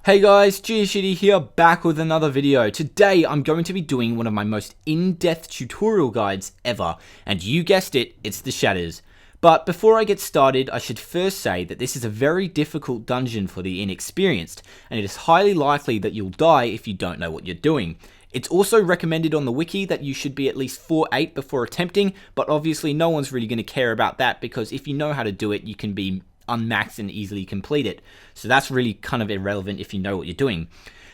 Hey guys, GHZD here, back with another video. Today I'm going to be doing one of my most in-depth tutorial guides ever, and you guessed it, it's the Shatters. But before I get started, I should first say that this is a very difficult dungeon for the inexperienced, and it is highly likely that you'll die if you don't know what you're doing. It's also recommended on the wiki that you should be at least 4-8 before attempting, but obviously no one's really going to care about that because if you know how to do it, you can be unmaxed and easily complete it. So that's really kind of irrelevant if you know what you're doing.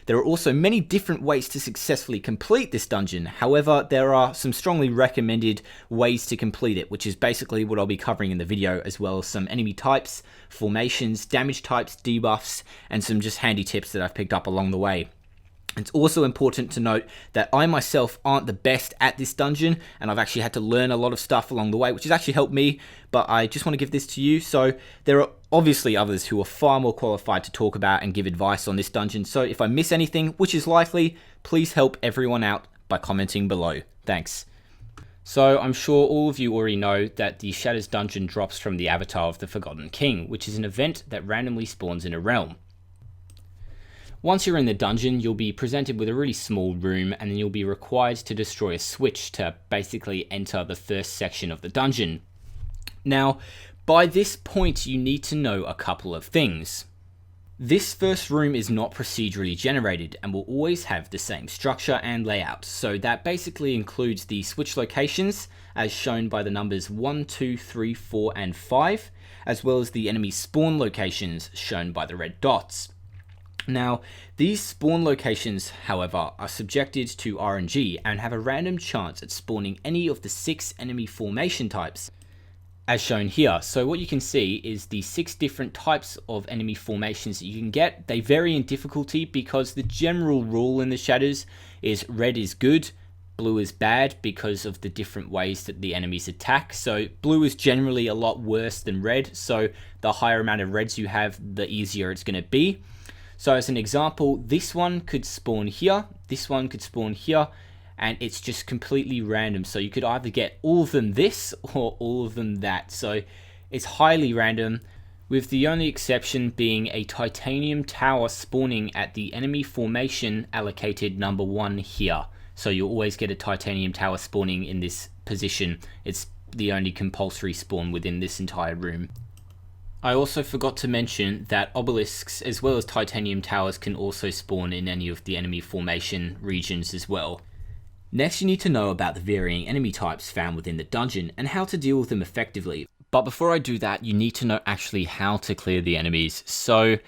There are also many different ways to successfully complete this dungeon. However, there are some strongly recommended ways to complete it, which is basically what I'll be covering in the video, as well as some enemy types, formations, damage types, debuffs, and some just handy tips that I've picked up along the way. It's also important to note that I myself aren't the best at this dungeon, and I've actually had to learn a lot of stuff along the way, which has actually helped me, but I just want to give this to you. So there are obviously others who are far more qualified to talk about and give advice on this dungeon, so if I miss anything, which is likely, please help everyone out by commenting below. Thanks. So I'm sure all of you already know that the Shatters dungeon drops from the Avatar of the Forgotten King, which is an event that randomly spawns in a realm. Once you're in the dungeon, you'll be presented with a really small room, and then you'll be required to destroy a switch to basically enter the first section of the dungeon. Now, by this point, you need to know a couple of things. This first room is not procedurally generated and will always have the same structure and layout. So that basically includes the switch locations as shown by the numbers 1, 2, 3, 4, and 5, as well as the enemy spawn locations shown by the red dots. Now, these spawn locations, however, are subjected to RNG and have a random chance at spawning any of the 6 enemy formation types, as shown here. So what you can see is the 6 different types of enemy formations that you can get. They vary in difficulty because the general rule in the Shatters is red is good, blue is bad because of the different ways that the enemies attack. So blue is generally a lot worse than red, so the higher amount of reds you have, the easier it's going to be. So as an example, this one could spawn here, this one could spawn here, and it's just completely random. So you could either get all of them this or all of them that. So it's highly random, with the only exception being a titanium tower spawning at the enemy formation allocated number 1 here. So you'll always get a titanium tower spawning in this position. It's the only compulsory spawn within this entire room. I also forgot to mention that obelisks as well as titanium towers can also spawn in any of the enemy formation regions as well. Next, you need to know about the varying enemy types found within the dungeon and how to deal with them effectively. But before I do that, you need to know actually how to clear the enemies. So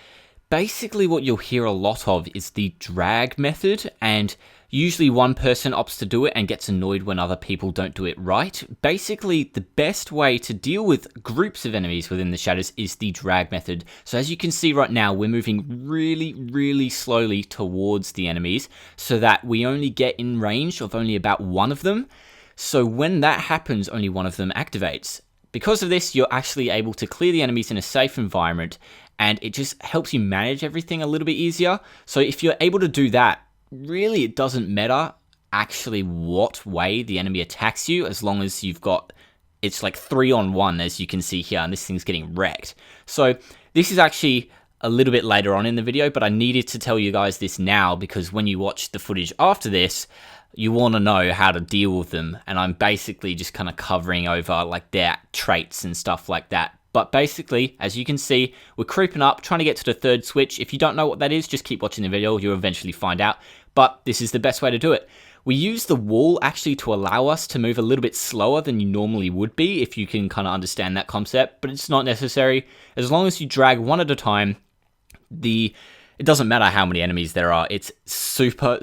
basically what you'll hear a lot of is the drag method, and usually one person opts to do it and gets annoyed when other people don't do it right. Basically, the best way to deal with groups of enemies within the Shatters is the drag method. So as you can see right now, we're moving really slowly towards the enemies so that we only get in range of only about one of them. So when that happens, only one of them activates. Because of this, you're actually able to clear the enemies in a safe environment, and it just helps you manage everything a little bit easier. So if you're able to do that, really it doesn't matter actually what way the enemy attacks you, as long as you've got, it's like 3-on-1 as you can see here, and this thing's getting wrecked. So this is actually a little bit later on in the video, but I needed to tell you guys this now because when you watch the footage after this, you want to know how to deal with them, and I'm basically just kind of covering over like their traits and stuff like that. But basically, as you can see, we're creeping up, trying to get to the 3rd switch. If you don't know what that is, just keep watching the video, you'll eventually find out. But this is the best way to do it. We use the wall actually to allow us to move a little bit slower than you normally would be, if you can kind of understand that concept, but it's not necessary. As long as you drag one at a time, it doesn't matter how many enemies there are, it's super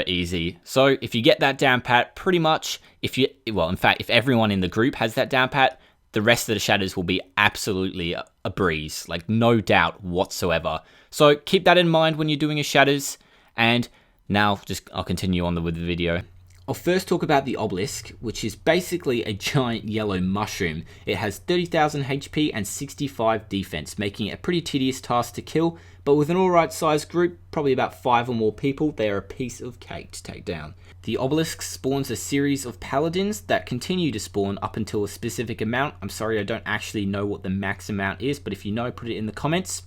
easy. So if you get that down pat, pretty much, in fact, if everyone in the group has that down pat, the rest of the Shatters will be absolutely a breeze, like no doubt whatsoever. So keep that in mind when you're doing a Shatters, and now I'll continue on with the video. I'll first talk about the obelisk, which is basically a giant yellow mushroom. It has 30,000 HP and 65 defense, making it a pretty tedious task to kill, but with an alright sized group, probably about 5 or more people, they are a piece of cake to take down. The obelisk spawns a series of paladins that continue to spawn up until a specific amount. I'm sorry, I don't actually know what the max amount is, but if you know, put it in the comments.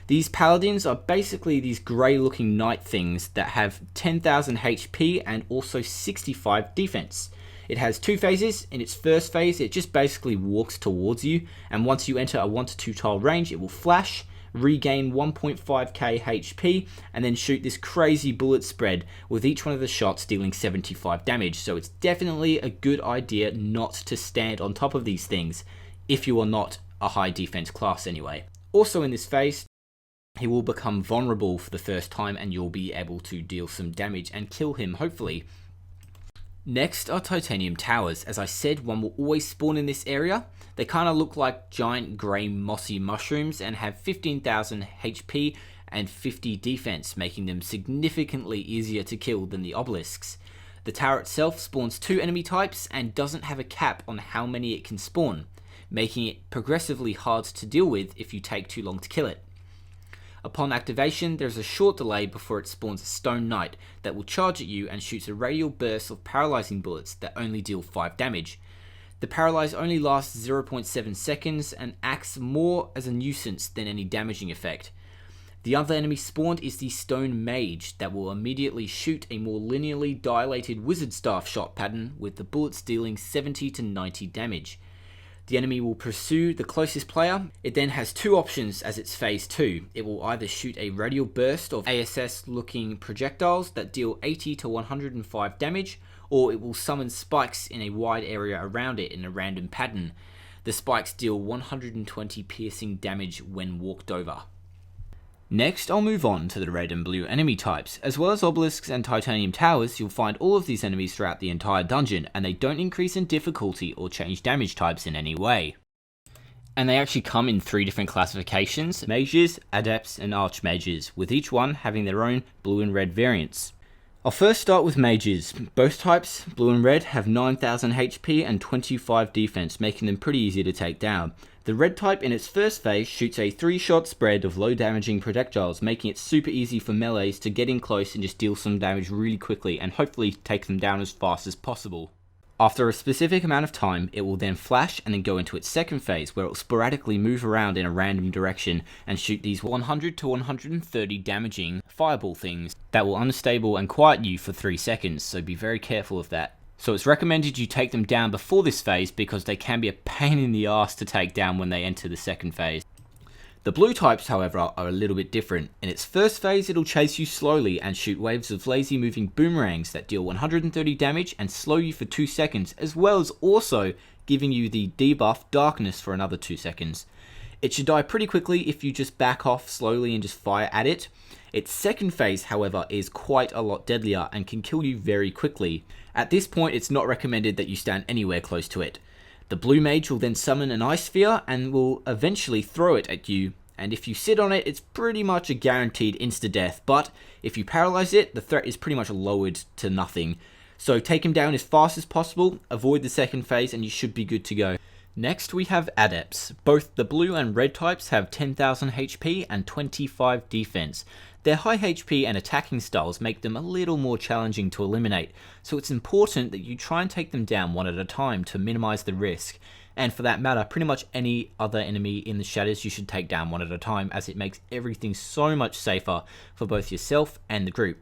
These paladins are basically these grey looking knight things that have 10,000 HP and also 65 defense. It has two phases. In its first phase, it just basically walks towards you, and once you enter a 1 to 2 tile range, it will flash, regain 1.5k HP, and then shoot this crazy bullet spread, with each one of the shots dealing 75 damage. So it's definitely a good idea not to stand on top of these things, if you are not a high defense class anyway. Also in this phase, he will become vulnerable for the first time, and you'll be able to deal some damage and kill him, hopefully. Next are titanium towers. As I said, one will always spawn in this area. They kind of look like giant grey mossy mushrooms and have 15,000 HP and 50 defense, making them significantly easier to kill than the obelisks. The tower itself spawns 2 enemy types and doesn't have a cap on how many it can spawn, making it progressively hard to deal with if you take too long to kill it. Upon activation, there's a short delay before it spawns a stone knight that will charge at you and shoots a radial burst of paralyzing bullets that only deal 5 damage. The paralyze only lasts 0.7 seconds and acts more as a nuisance than any damaging effect. The other enemy spawned is the stone mage that will immediately shoot a more linearly dilated wizard staff shot pattern, with the bullets dealing 70 to 90 damage. The enemy will pursue the closest player. It then has 2 options as its phase 2. It will either shoot a radial burst of ASS looking projectiles that deal 80 to 105 damage, or it will summon spikes in a wide area around it in a random pattern. The spikes deal 120 piercing damage when walked over. Next, I'll move on to the red and blue enemy types. As well as obelisks and titanium towers, you'll find all of these enemies throughout the entire dungeon, and they don't increase in difficulty or change damage types in any way. And they actually come in 3 different classifications: mages, adepts, and archmages, with each one having their own blue and red variants. I'll first start with mages. Both types, blue and red, have 9,000 HP and 25 defense, making them pretty easy to take down. The red type in its first phase shoots a 3-shot spread of low damaging projectiles, making it super easy for melees to get in close and just deal some damage really quickly and hopefully take them down as fast as possible. After a specific amount of time, it will then flash and then go into its second phase, where it will sporadically move around in a random direction and shoot these 100 to 130 damaging fireball things that will unstable and quiet you for 3 seconds, so be very careful of that. So it's recommended you take them down before this phase, because they can be a pain in the ass to take down when they enter the second phase. The blue types, however, are a little bit different. In its first phase, it'll chase you slowly and shoot waves of lazy moving boomerangs that deal 130 damage and slow you for 2 seconds, as well as also giving you the debuff darkness for another 2 seconds. It should die pretty quickly if you just back off slowly and just fire at it. Its second phase, however, is quite a lot deadlier and can kill you very quickly. At this point, it's not recommended that you stand anywhere close to it. The blue mage will then summon an ice sphere and will eventually throw it at you, and if you sit on it, it's pretty much a guaranteed insta-death, but if you paralyze it, the threat is pretty much lowered to nothing. So take him down as fast as possible, avoid the second phase, and you should be good to go. Next we have adepts. Both the blue and red types have 10,000 HP and 25 defense. Their high HP and attacking styles make them a little more challenging to eliminate, so it's important that you try and take them down one at a time to minimize the risk. And for that matter, pretty much any other enemy in the Shatters you should take down one at a time, as it makes everything so much safer for both yourself and the group.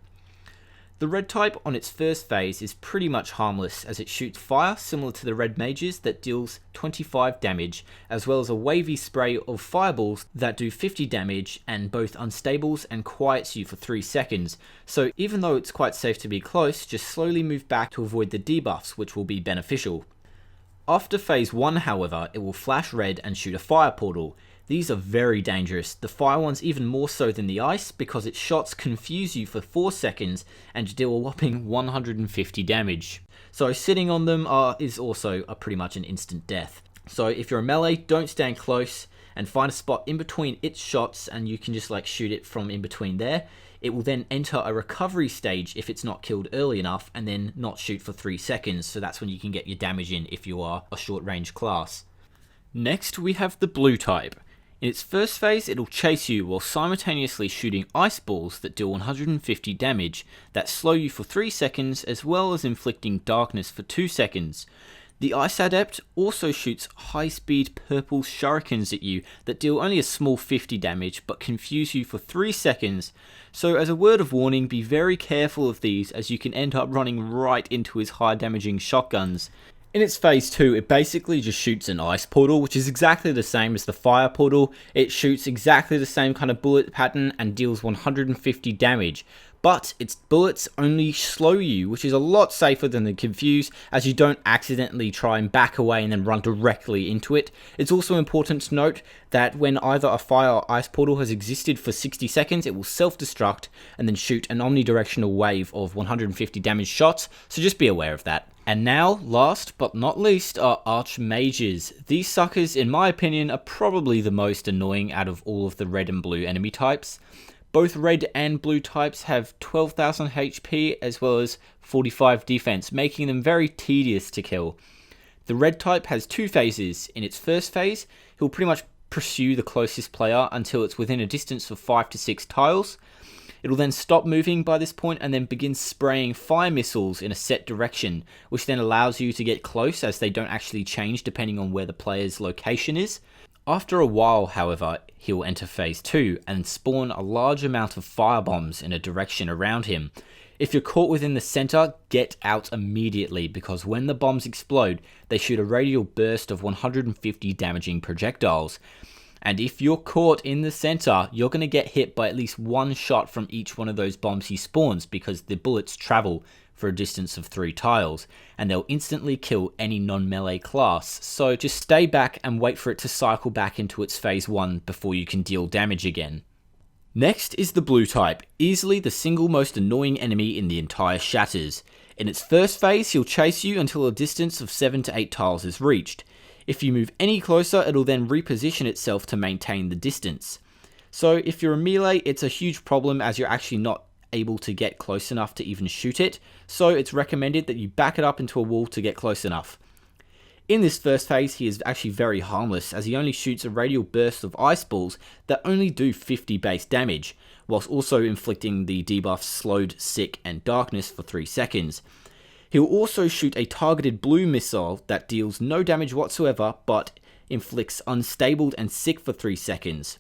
The red type on its first phase is pretty much harmless, as it shoots fire similar to the red mages that deals 25 damage, as well as a wavy spray of fireballs that do 50 damage and both unstables and quiets you for 3 seconds. So even though it's quite safe to be close, just slowly move back to avoid the debuffs, which will be beneficial. After phase 1, however, it will flash red and shoot a fire portal. These are very dangerous, the fire ones even more so than the ice, because its shots confuse you for 4 seconds and deal a whopping 150 damage. So sitting on them is also pretty much an instant death. So if you're a melee, don't stand close and find a spot in between its shots, and you can just shoot it from in between there. It will then enter a recovery stage if it's not killed early enough, and then not shoot for 3 seconds, so that's when you can get your damage in if you are a short range class. Next we have the blue type. In its first phase, it'll chase you while simultaneously shooting ice balls that deal 150 damage, that slow you for 3 seconds, as well as inflicting darkness for 2 seconds. The Ice Adept also shoots high-speed purple shurikens at you that deal only a small 50 damage but confuse you for 3 seconds, so as a word of warning, be very careful of these as you can end up running right into his high damaging shotguns. In its phase 2, it basically just shoots an ice portal, which is exactly the same as the fire portal. It shoots exactly the same kind of bullet pattern and deals 150 damage. But its bullets only slow you, which is a lot safer than the Confuse, as you don't accidentally try and back away and then run directly into it. It's also important to note that when either a fire or ice portal has existed for 60 seconds, it will self-destruct and then shoot an omnidirectional wave of 150 damage shots, so just be aware of that. And now, last but not least, are Archmages. These suckers, in my opinion, are probably the most annoying out of all of the red and blue enemy types. Both red and blue types have 12,000 HP as well as 45 defense, making them very tedious to kill. The red type has 2 phases. In its first phase, he'll pretty much pursue the closest player until it's within a distance of 5 to 6 tiles. It'll then stop moving by this point and then begin spraying fire missiles in a set direction, which then allows you to get close as they don't actually change depending on where the player's location is. After a while, however, he'll enter phase 2 and spawn a large amount of firebombs in a direction around him. If you're caught within the center, get out immediately, because when the bombs explode, they shoot a radial burst of 150 damaging projectiles. And if you're caught in the center, you're going to get hit by at least 1 shot from each one of those bombs he spawns, because the bullets travel for a distance of 3 tiles, and they'll instantly kill any non-melee class, so just stay back and wait for it to cycle back into its phase 1 before you can deal damage again. Next is the blue type, easily the single most annoying enemy in the entire Shatters. In its first phase, he'll chase you until a distance of 7 to 8 tiles is reached. If you move any closer, it'll then reposition itself to maintain the distance. So if you're a melee, it's a huge problem as you're actually not able to get close enough to even shoot it, so it's recommended that you back it up into a wall to get close enough. In this first phase, he is actually very harmless, as he only shoots a radial burst of ice balls that only do 50 base damage, whilst also inflicting the debuffs Slowed, Sick, and Darkness for 3 seconds. He'll also shoot a targeted blue missile that deals no damage whatsoever, but inflicts Unstable and Sick for 3 seconds.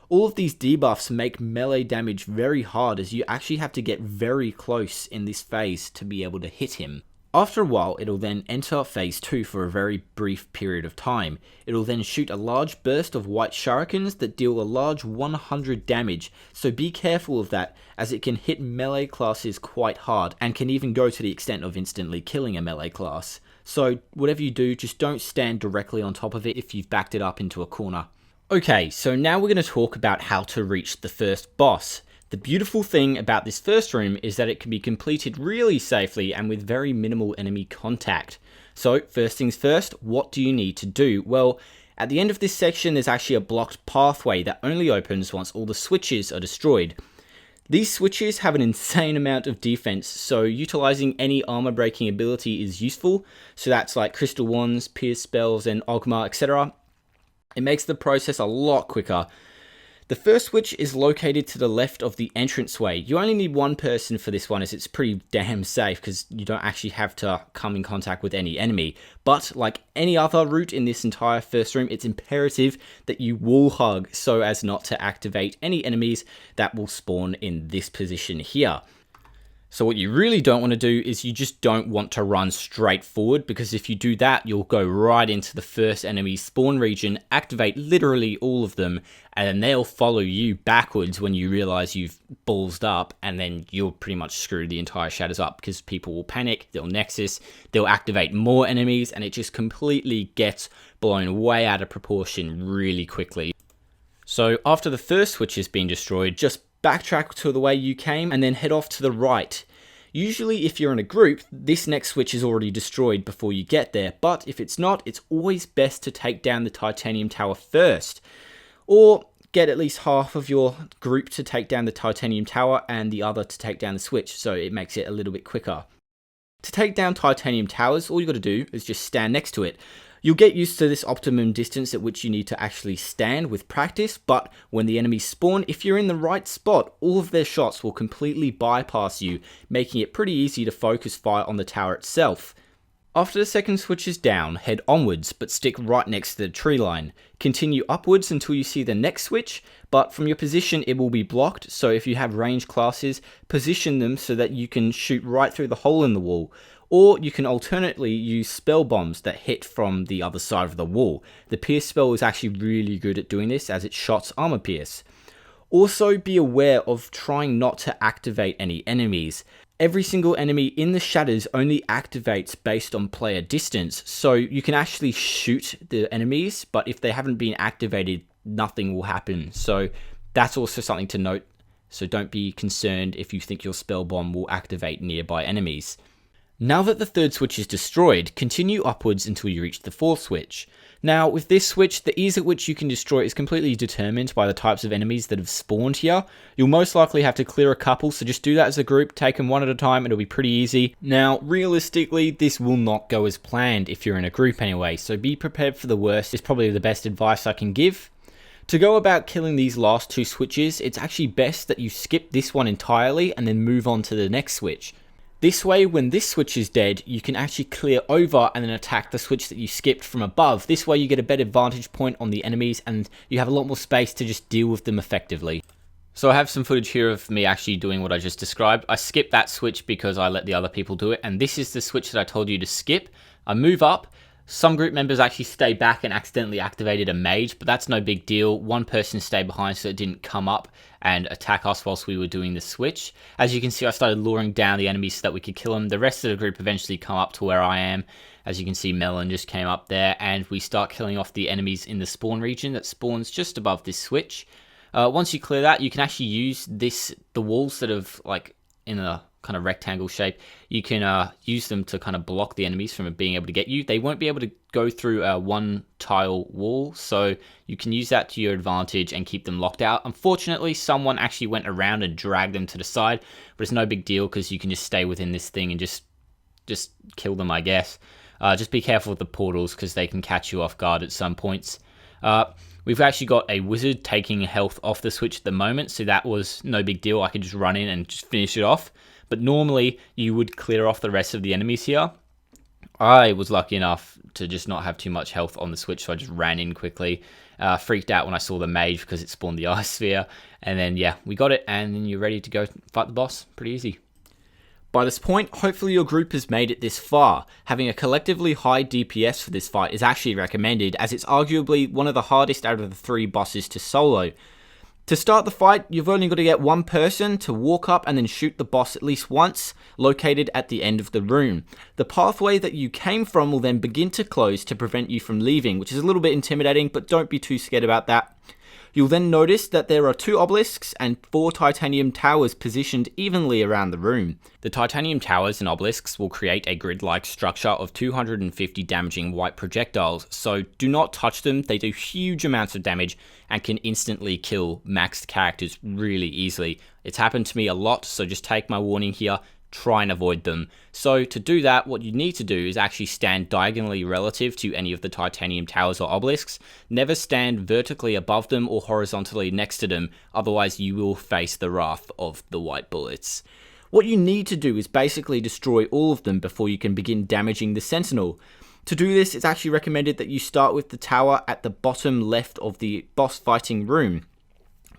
All of these debuffs make melee damage very hard, as you actually have to get very close in this phase to be able to hit him. After a while, it'll then enter phase 2 for a very brief period of time. It'll then shoot a large burst of white shurikens that deal a large 100 damage, so be careful of that, as it can hit melee classes quite hard and can even go to the extent of instantly killing a melee class. So whatever you do, just don't stand directly on top of it if you've backed it up into a corner. Okay, so now we're going to talk about how to reach the first boss. The beautiful thing about this first room is that it can be completed really safely and with very minimal enemy contact. So first things first, what do you need to do? Well, at the end of this section there's actually a blocked pathway that only opens once all the switches are destroyed. These switches have an insane amount of defense, so utilizing any armor breaking ability is useful. So that's like Crystal Wands, Pierce Spells, and Ogma, etc. It makes the process a lot quicker. The first switch is located to the left of the entranceway. You only need 1 person for this one, as it's pretty damn safe because you don't actually have to come in contact with any enemy. But like any other route in this entire first room, it's imperative that you wall hug so as not to activate any enemies that will spawn in this position here. So what you really don't want to do is you just don't want to run straight forward, because if you do that, you'll go right into the first enemy spawn region, activate literally all of them, and then they'll follow you backwards when you realize you've ballsed up, and then you'll pretty much screw the entire Shatters up, because people will panic, they'll nexus, they'll activate more enemies, and it just completely gets blown way out of proportion really quickly. So after the first switch has been destroyed, just backtrack to the way you came and then head off to the right. Usually if you're in a group, this next switch is already destroyed before you get there, but if it's not, it's always best to take down the titanium tower first, or get at least half of your group to take down the titanium tower and the other to take down the switch, so it makes it a little bit quicker. To take down titanium towers, all you got to do is just stand next to it. You'll get used to this optimum distance at which you need to actually stand with practice, but when the enemies spawn, if you're in the right spot, all of their shots will completely bypass you, making it pretty easy to focus fire on the tower itself. After the second switch is down, head onwards, but stick right next to the tree line. Continue upwards until you see the next switch, but from your position it will be blocked, so if you have range classes, position them so that you can shoot right through the hole in the wall. Or you can alternately use spell bombs that hit from the other side of the wall. The pierce spell is actually really good at doing this as it shots armor pierce. Also be aware of trying not to activate any enemies. Every single enemy in the Shatters only activates based on player distance, so you can actually shoot the enemies, but if they haven't been activated, nothing will happen. So that's also something to note, so don't be concerned if you think your spell bomb will activate nearby enemies. Now that the third switch is destroyed, continue upwards until you reach the fourth switch. Now, with this switch, the ease at which you can destroy it is completely determined by the types of enemies that have spawned here. You'll most likely have to clear a couple, so just do that as a group, take them one at a time, it'll be pretty easy. Now, realistically, this will not go as planned if you're in a group anyway, so be prepared for the worst is probably the best advice I can give. To go about killing these last two switches, it's actually best that you skip this one entirely and then move on to the next switch. This way, when this switch is dead, you can actually clear over and then attack the switch that you skipped from above. This way you get a better vantage point on the enemies and you have a lot more space to just deal with them effectively. So I have some footage here of me actually doing what I just described. I skipped that switch because I let the other people do it, and this is the switch that I told you to skip. I move up. Some group members actually stay back and accidentally activated a mage, but that's no big deal. One person stayed behind so it didn't come up and attack us whilst we were doing the switch. As you can see, I started luring down the enemies so that we could kill them. The rest of the group eventually come up to where I am. As you can see, Melon just came up there, and we start killing off the enemies in the spawn region that spawns just above this switch. Once you clear that, you can actually use the walls that have like in a kind of rectangle shape. You can use them to kind of block the enemies from being able to get you. They won't be able to go through a one tile wall, so you can use that to your advantage and keep them locked out. Unfortunately, someone actually went around and dragged them to the side, but it's no big deal because you can just stay within this thing and just kill them, I guess. Just be careful with the portals because they can catch you off guard at some points. We've actually got a wizard taking health off the switch at the moment, so that was no big deal. I could just run in and just finish it off. But normally, you would clear off the rest of the enemies here. I was lucky enough to just not have too much health on the switch, so I just ran in quickly. Freaked out when I saw the mage because it spawned the ice sphere. And then, yeah, we got it, and then you're ready to go fight the boss. Pretty easy. By this point, hopefully your group has made it this far. Having a collectively high DPS for this fight is actually recommended, as it's arguably one of the hardest out of the 3 bosses to solo. To start the fight, you've only got to get one person to walk up and then shoot the boss at least once, located at the end of the room. The pathway that you came from will then begin to close to prevent you from leaving, which is a little bit intimidating, but don't be too scared about that. You'll then notice that there are 2 obelisks and 4 titanium towers positioned evenly around the room. The titanium towers and obelisks will create a grid-like structure of 250 damaging white projectiles, so do not touch them. They do huge amounts of damage and can instantly kill maxed characters really easily. It's happened to me a lot, so just take my warning here. Try and avoid them. So to do that, what you need to do is actually stand diagonally relative to any of the titanium towers or obelisks. Never stand vertically above them or horizontally next to them, otherwise you will face the wrath of the white bullets. What you need to do is basically destroy all of them before you can begin damaging the sentinel. To do this, it's actually recommended that you start with the tower at the bottom left of the boss fighting room.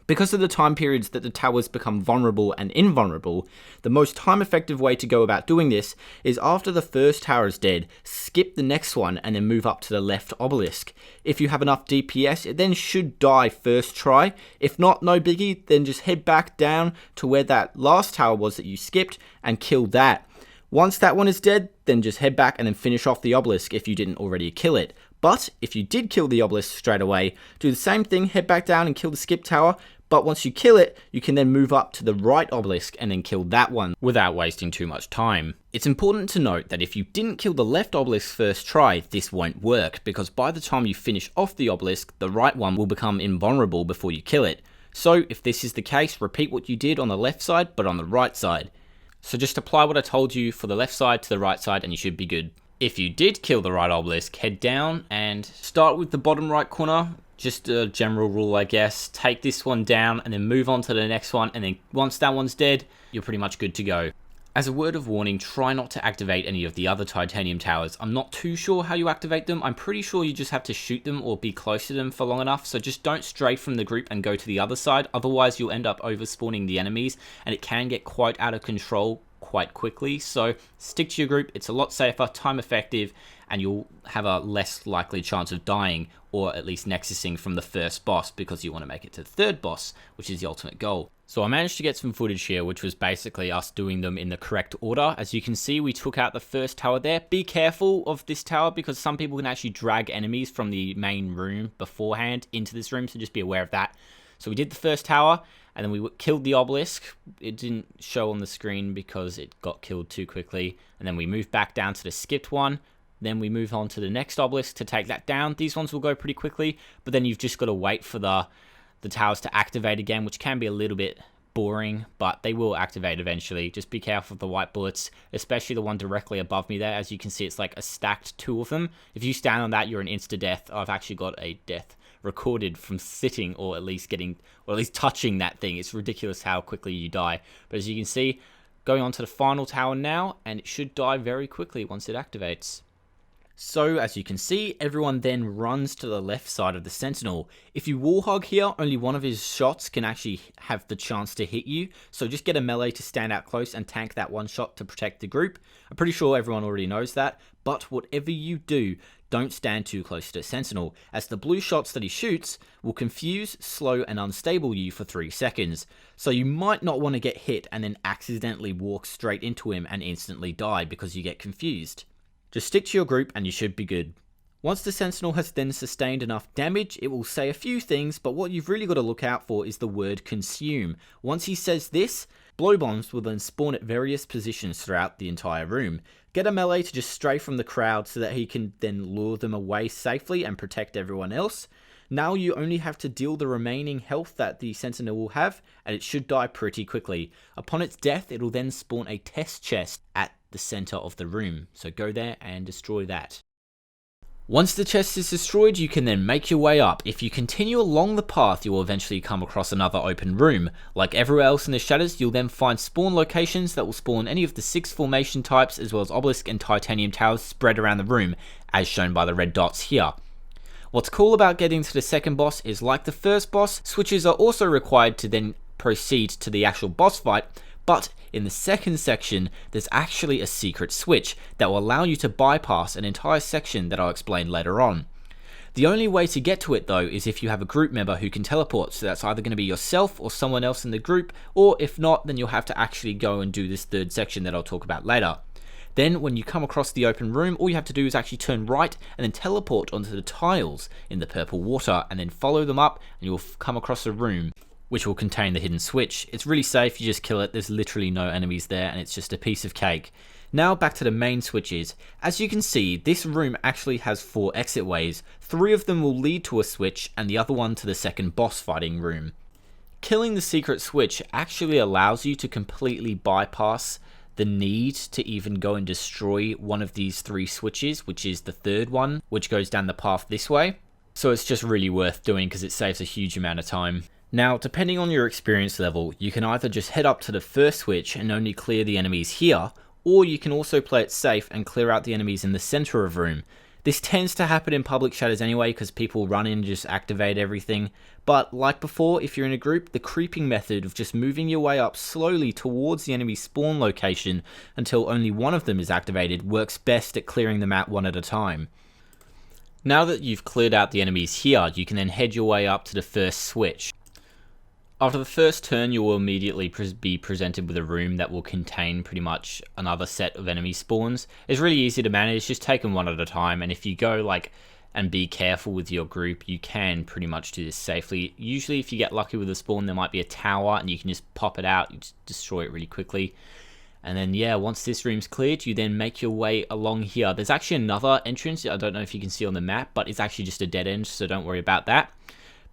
Because of the time periods that the towers become vulnerable and invulnerable, the most time-effective way to go about doing this is after the first tower is dead, skip the next one and then move up to the left obelisk. If you have enough DPS, it then should die first try. If not, no biggie, then just head back down to where that last tower was that you skipped and kill that. Once that one is dead, then just head back and then finish off the obelisk if you didn't already kill it. But if you did kill the obelisk straight away, do the same thing, head back down and kill the skip tower. But once you kill it, you can then move up to the right obelisk and then kill that one without wasting too much time. It's important to note that if you didn't kill the left obelisk first try, this won't work, because by the time you finish off the obelisk, the right one will become invulnerable before you kill it. So if this is the case, repeat what you did on the left side, but on the right side. So just apply what I told you for the left side to the right side and you should be good. If you did kill the right obelisk, head down and start with the bottom right corner. Just a general rule, I guess. Take this one down and then move on to the next one, and then once that one's dead, you're pretty much good to go. As a word of warning, try not to activate any of the other titanium towers. I'm not too sure how you activate them. I'm pretty sure you just have to shoot them or be close to them for long enough. So just don't stray from the group and go to the other side. Otherwise, you'll end up overspawning the enemies and it can get quite out of control quite quickly. So stick to your group. It's a lot safer, time effective, and you'll have a less likely chance of dying or at least nexusing from the first boss because you want to make it to the third boss, which is the ultimate goal. So I managed to get some footage here, which was basically us doing them in the correct order. As you can see, we took out the first tower there. Be careful of this tower because some people can actually drag enemies from the main room beforehand into this room, so just be aware of that. So we did the first tower, and then we killed the obelisk. It didn't show on the screen because it got killed too quickly. And then we moved back down to the skipped one. Then we move on to the next obelisk to take that down. These ones will go pretty quickly, but then you've just got to wait for the towers to activate again, which can be a little bit boring, but they will activate eventually. Just be careful of the white bullets, especially the one directly above me there. As you can see, it's like a stacked two of them. If you stand on that, you're an insta-death. I've actually got a death recorded from sitting or at least touching that thing. It's ridiculous how quickly you die. But as you can see, going on to the final tower now, and it should die very quickly once it activates. So, as you can see, everyone then runs to the left side of the sentinel. If you wall hug here, only one of his shots can actually have the chance to hit you. So just get a melee to stand out close and tank that one shot to protect the group. I'm pretty sure everyone already knows that, but whatever you do, don't stand too close to the sentinel, as the blue shots that he shoots will confuse, slow, and unstable you for 3 seconds. So you might not want to get hit and then accidentally walk straight into him and instantly die because you get confused. Just stick to your group and you should be good. Once the sentinel has then sustained enough damage, it will say a few things, but what you've really got to look out for is the word consume. Once he says this, blow bombs will then spawn at various positions throughout the entire room. Get a melee to just stray from the crowd so that he can then lure them away safely and protect everyone else. Now you only have to deal the remaining health that the sentinel will have, and it should die pretty quickly. Upon its death, it will then spawn a test chest at the center of the room, so go there and destroy that. Once the chest is destroyed, you can then make your way up. If you continue along the path, you will eventually come across another open room. Like everywhere else in the Shatters, you'll then find spawn locations that will spawn any of the 6 formation types, as well as obelisk and titanium towers spread around the room, as shown by the red dots here. What's cool about getting to the second boss is, like the first boss, switches are also required to then proceed to the actual boss fight, but in the second section, there's actually a secret switch that will allow you to bypass an entire section that I'll explain later on. The only way to get to it though is if you have a group member who can teleport, so that's either going to be yourself or someone else in the group, or if not, then you'll have to actually go and do this third section that I'll talk about later. Then when you come across the open room, all you have to do is actually turn right and then teleport onto the tiles in the purple water and then follow them up and you'll come across a room which will contain the hidden switch. It's really safe, you just kill it, there's literally no enemies there and it's just a piece of cake. Now back to the main switches. As you can see, this room actually has 4 exit ways. 3 of them will lead to a switch and the other one to the second boss fighting room. Killing the secret switch actually allows you to completely bypass the need to even go and destroy one of these 3 switches, which is the third one, which goes down the path this way. So it's just really worth doing because it saves a huge amount of time. Now, depending on your experience level, you can either just head up to the first switch and only clear the enemies here, or you can also play it safe and clear out the enemies in the center of room. This tends to happen in public Shatters anyway because people run in and just activate everything, but like before, if you're in a group, the creeping method of just moving your way up slowly towards the enemy spawn location until only one of them is activated works best at clearing them out one at a time. Now that you've cleared out the enemies here, you can then head your way up to the first switch. After the first turn, you will immediately be presented with a room that will contain pretty much another set of enemy spawns. It's really easy to manage, just take them one at a time, and if you go and be careful with your group, you can pretty much do this safely. Usually if you get lucky with a spawn, there might be a tower and you can just pop it out, you just destroy it really quickly. And then yeah, once this room's cleared, you then make your way along here. There's actually another entrance, I don't know if you can see on the map, but it's actually just a dead end, so don't worry about that.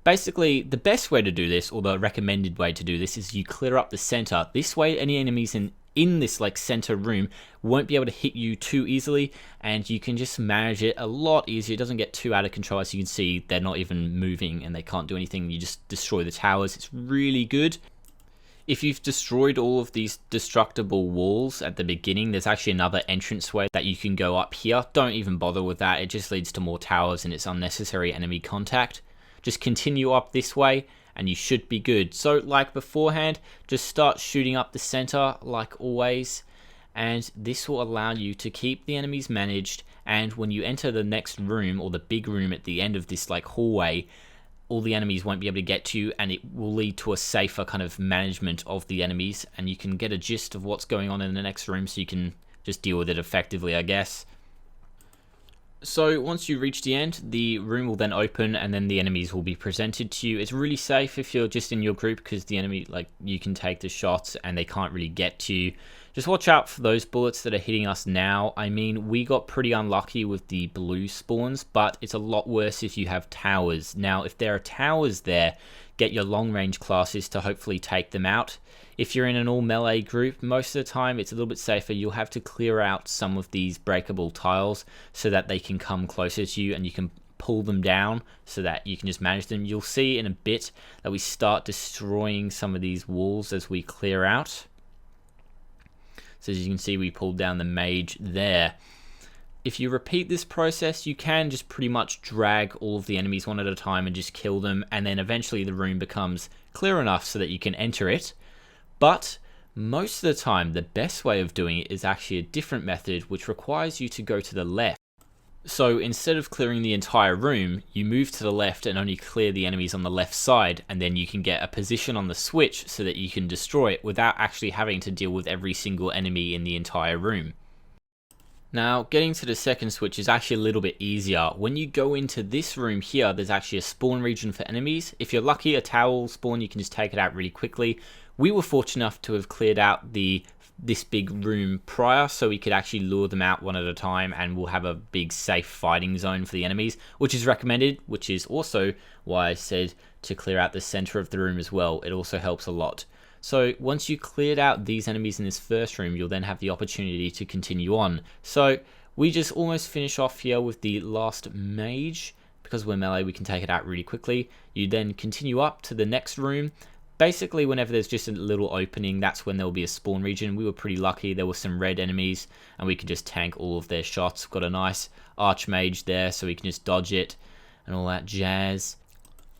Basically, the best way to do this, or the recommended way to do this, is you clear up the center. This way, any enemies in this center room won't be able to hit you too easily, and you can just manage it a lot easier. It doesn't get too out of control. As you can see, they're not even moving and they can't do anything. You just destroy the towers. It's really good. If you've destroyed all of these destructible walls at the beginning, there's actually another entranceway that you can go up here. Don't even bother with that, it just leads to more towers and it's unnecessary enemy contact. Just continue up this way and you should be good. So like beforehand, just start shooting up the center like always, and this will allow you to keep the enemies managed, and when you enter the next room, or the big room at the end of this like hallway, all the enemies won't be able to get to you, and it will lead to a safer kind of management of the enemies, and you can get a gist of what's going on in the next room so you can just deal with it effectively, I guess. So once you reach the end, the room will then open and then the enemies will be presented to you. It's really safe if you're just in your group because the enemy, like, you can take the shots and they can't really get to you. Just watch out for those bullets that are hitting us now. I mean, we got pretty unlucky with the blue spawns, but it's a lot worse if you have towers. Now, if there are towers there, get your long range classes to hopefully take them out. If you're in an all melee group, most of the time it's a little bit safer. You'll have to clear out some of these breakable tiles so that they can come closer to you and you can pull them down so that you can just manage them. You'll see in a bit that we start destroying some of these walls as we clear out. So as you can see, we pulled down the mage there. If you repeat this process, you can just pretty much drag all of the enemies one at a time and just kill them, and then eventually the room becomes clear enough so that you can enter it. But most of the time, the best way of doing it is actually a different method, which requires you to go to the left. So instead of clearing the entire room, you move to the left and only clear the enemies on the left side, and then you can get a position on the switch so that you can destroy it without actually having to deal with every single enemy in the entire room. Now, getting to the second switch is actually a little bit easier. When you go into this room here, there's actually a spawn region for enemies. If you're lucky, a tower will spawn, you can just take it out really quickly. We were fortunate enough to have cleared out this big room prior, so we could actually lure them out one at a time, and we'll have a big safe fighting zone for the enemies, which is recommended, which is also why I said to clear out the center of the room as well. It also helps a lot. So once you cleared out these enemies in this first room, you'll then have the opportunity to continue on. So we just almost finish off here with the last mage. Because we're melee, we can take it out really quickly. You then continue up to the next room. Basically, whenever there's just a little opening, that's when there'll be a spawn region. We were pretty lucky. There were some red enemies, and we could just tank all of their shots. Got a nice archmage there, so we can just dodge it and all that jazz.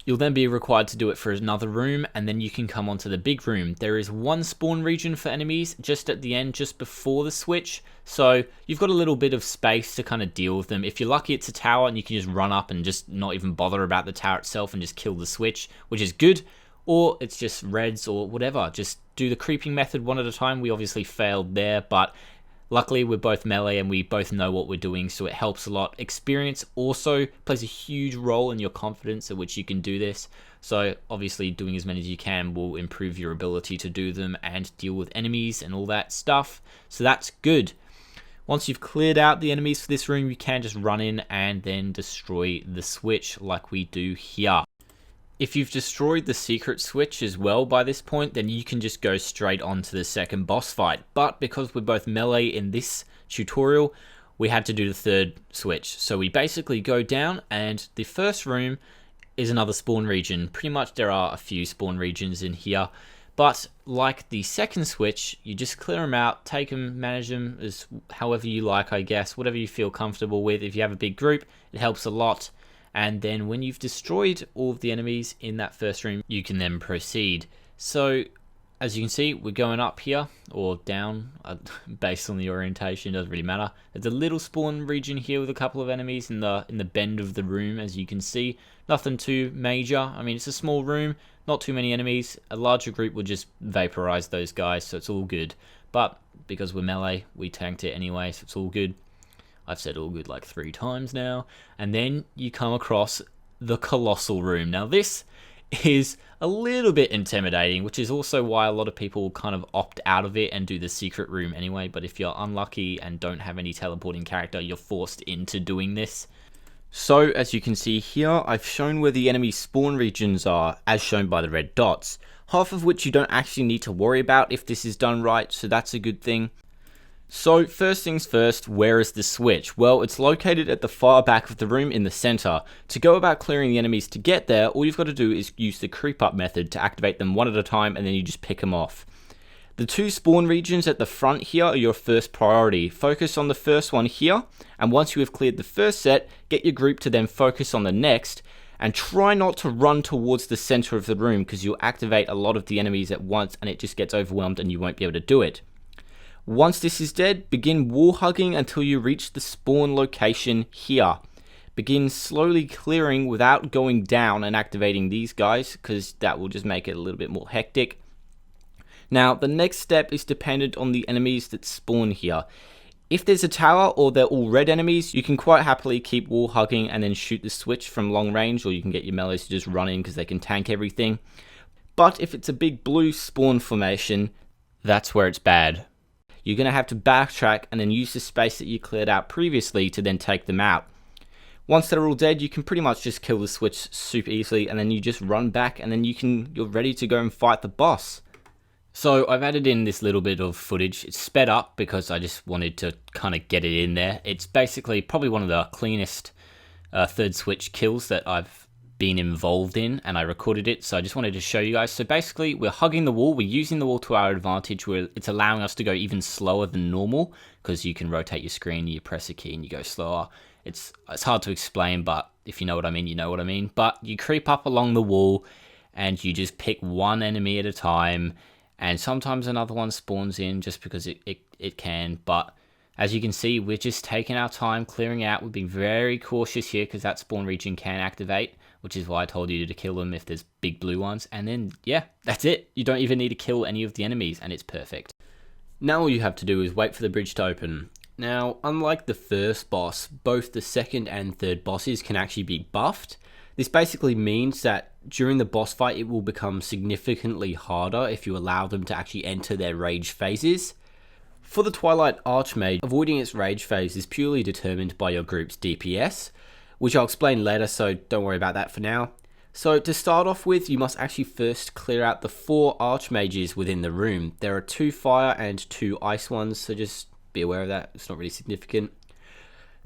You'll then be required to do it for another room, and then you can come onto the big room. There is one spawn region for enemies just at the end, just before the switch. So you've got a little bit of space to kind of deal with them. If you're lucky, it's a tower, and you can just run up and just not even bother about the tower itself and just kill the switch, which is good. Or it's just reds or whatever. Just do the creeping method one at a time. We obviously failed there, but luckily we're both melee and we both know what we're doing, so it helps a lot. Experience also plays a huge role in your confidence at which you can do this. So obviously doing as many as you can will improve your ability to do them and deal with enemies and all that stuff. So that's good. Once you've cleared out the enemies for this room, you can just run in and then destroy the switch like we do here. If you've destroyed the secret switch as well by this point, then you can just go straight on to the second boss fight. But because we're both melee in this tutorial, we had to do the third switch. So we basically go down, and the first room is another spawn region. Pretty much there are a few spawn regions in here. But like the second switch, you just clear them out, take them, manage them as however you like, I guess. Whatever you feel comfortable with. If you have a big group, it helps a lot. And then when you've destroyed all of the enemies in that first room, you can then proceed. So as you can see, we're going up here or down based on the orientation, doesn't really matter. There's a little spawn region here with a couple of enemies in the bend of the room, as you can see. Nothing too major. I mean, it's a small room, not too many enemies. A larger group would just vaporize those guys, so it's all good. But because we're melee, we tanked it anyway, so it's all good. I've said all good like 3 times now. And then you come across the colossal room. Now this is a little bit intimidating, which is also why a lot of people kind of opt out of it and do the secret room anyway. But if you're unlucky and don't have any teleporting character, you're forced into doing this. So as you can see here, I've shown where the enemy spawn regions are, as shown by the red dots. Half of which you don't actually need to worry about if this is done right, so that's a good thing. So first things first, where is the switch? Well, it's located at the far back of the room in the center. To go about clearing the enemies to get there, all you've got to do is use the creep up method to activate them one at a time, and then you just pick them off. The two spawn regions at the front here are your first priority. Focus on the first one here, and once you have cleared the first set, get your group to then focus on the next, and try not to run towards the center of the room because you'll activate a lot of the enemies at once and it just gets overwhelmed and you won't be able to do it. Once this is dead, begin wall hugging until you reach the spawn location here. Begin slowly clearing without going down and activating these guys, because that will just make it a little bit more hectic. Now, the next step is dependent on the enemies that spawn here. If there's a tower or they're all red enemies, you can quite happily keep wall hugging and then shoot the switch from long range, or you can get your melees to just run in because they can tank everything. But if it's a big blue spawn formation, that's where it's bad. You're going to have to backtrack and then use the space that you cleared out previously to then take them out. Once they're all dead, you can pretty much just kill the switch super easily, and then you just run back and then you're ready to go and fight the boss. So I've added in this little bit of footage. It's sped up because I just wanted to kind of get it in there. It's basically probably one of the cleanest third switch kills that I've been involved in, and I recorded it, so I just wanted to show you guys. So basically, we're hugging the wall, we're using the wall to our advantage, where it's allowing us to go even slower than normal, because you can rotate your screen, you press a key and you go slower. It's hard to explain, but if you know what I mean, you know what I mean. But you creep up along the wall, and you just pick one enemy at a time, and sometimes another one spawns in just because it can, but as you can see, we're just taking our time clearing out. We're being very cautious here because that spawn region can activate, which is why I told you to kill them if there's big blue ones. And then, yeah, that's it. You don't even need to kill any of the enemies, and it's perfect. Now all you have to do is wait for the bridge to open. Now, unlike the first boss, both the second and third bosses can actually be buffed. This basically means that during the boss fight, it will become significantly harder if you allow them to actually enter their rage phases. For the Twilight Archmage, avoiding its rage phase is purely determined by your group's DPS, which I'll explain later, so don't worry about that for now. So to start off with, you must actually first clear out the 4 Archmages within the room. There are 2 fire and 2 ice ones, so just be aware of that, it's not really significant.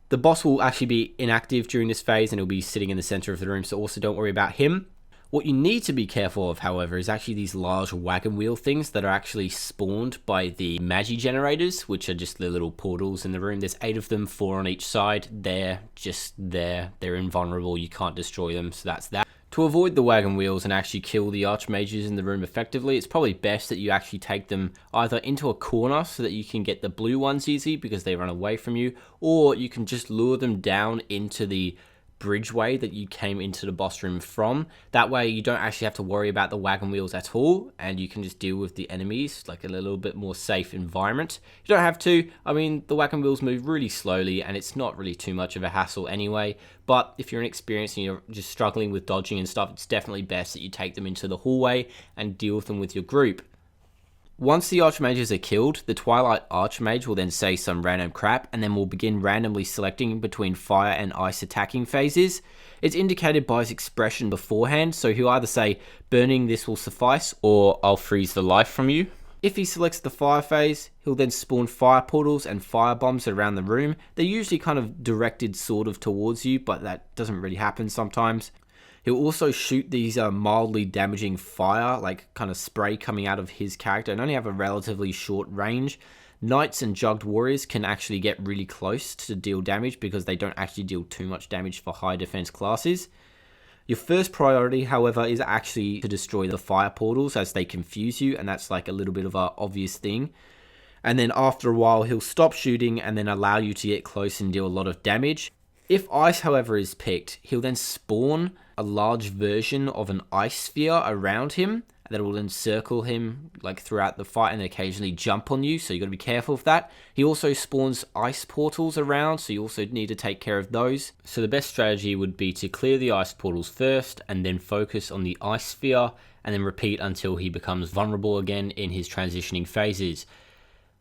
The boss will actually be inactive during this phase and he'll be sitting in the center of the room, so also don't worry about him. What you need to be careful of, however, is actually these large wagon wheel things that are actually spawned by the Magi generators, which are just the little portals in the room. There's 8 of them, 4 on each side. They're just there. They're invulnerable. You can't destroy them, so that's that. To avoid the wagon wheels and actually kill the Archmages in the room effectively, it's probably best that you actually take them either into a corner so that you can get the blue ones easy because they run away from you, or you can just lure them down into the bridgeway that you came into the boss room from. That way you don't actually have to worry about the wagon wheels at all, and you can just deal with the enemies like a little bit more safe environment. You don't have to. I mean, the wagon wheels move really slowly and it's not really too much of a hassle anyway, but if you're inexperienced and you're just struggling with dodging and stuff, it's definitely best that you take them into the hallway and deal with them with your group. Once the Archmages are killed, the Twilight Archmage will then say some random crap, and then will begin randomly selecting between fire and ice attacking phases. It's indicated by his expression beforehand, so he'll either say, burning this will suffice, or I'll freeze the life from you. If he selects the fire phase, he'll then spawn fire portals and fire bombs around the room. They're usually kind of directed sort of towards you, but that doesn't really happen sometimes. He'll also shoot these mildly damaging fire, like kind of spray coming out of his character, and only have a relatively short range. Knights and Jugged Warriors can actually get really close to deal damage because they don't actually deal too much damage for high defense classes. Your first priority, however, is actually to destroy the fire portals as they confuse you, and that's like a little bit of an obvious thing. And then after a while, he'll stop shooting and then allow you to get close and deal a lot of damage. If ice, however, is picked, he'll then spawn a large version of an ice sphere around him that will encircle him like throughout the fight and occasionally jump on you, so you got to be careful of that. He also spawns ice portals around, so you also need to take care of those. So the best strategy would be to clear the ice portals first and then focus on the ice sphere and then repeat until he becomes vulnerable again in his transitioning phases.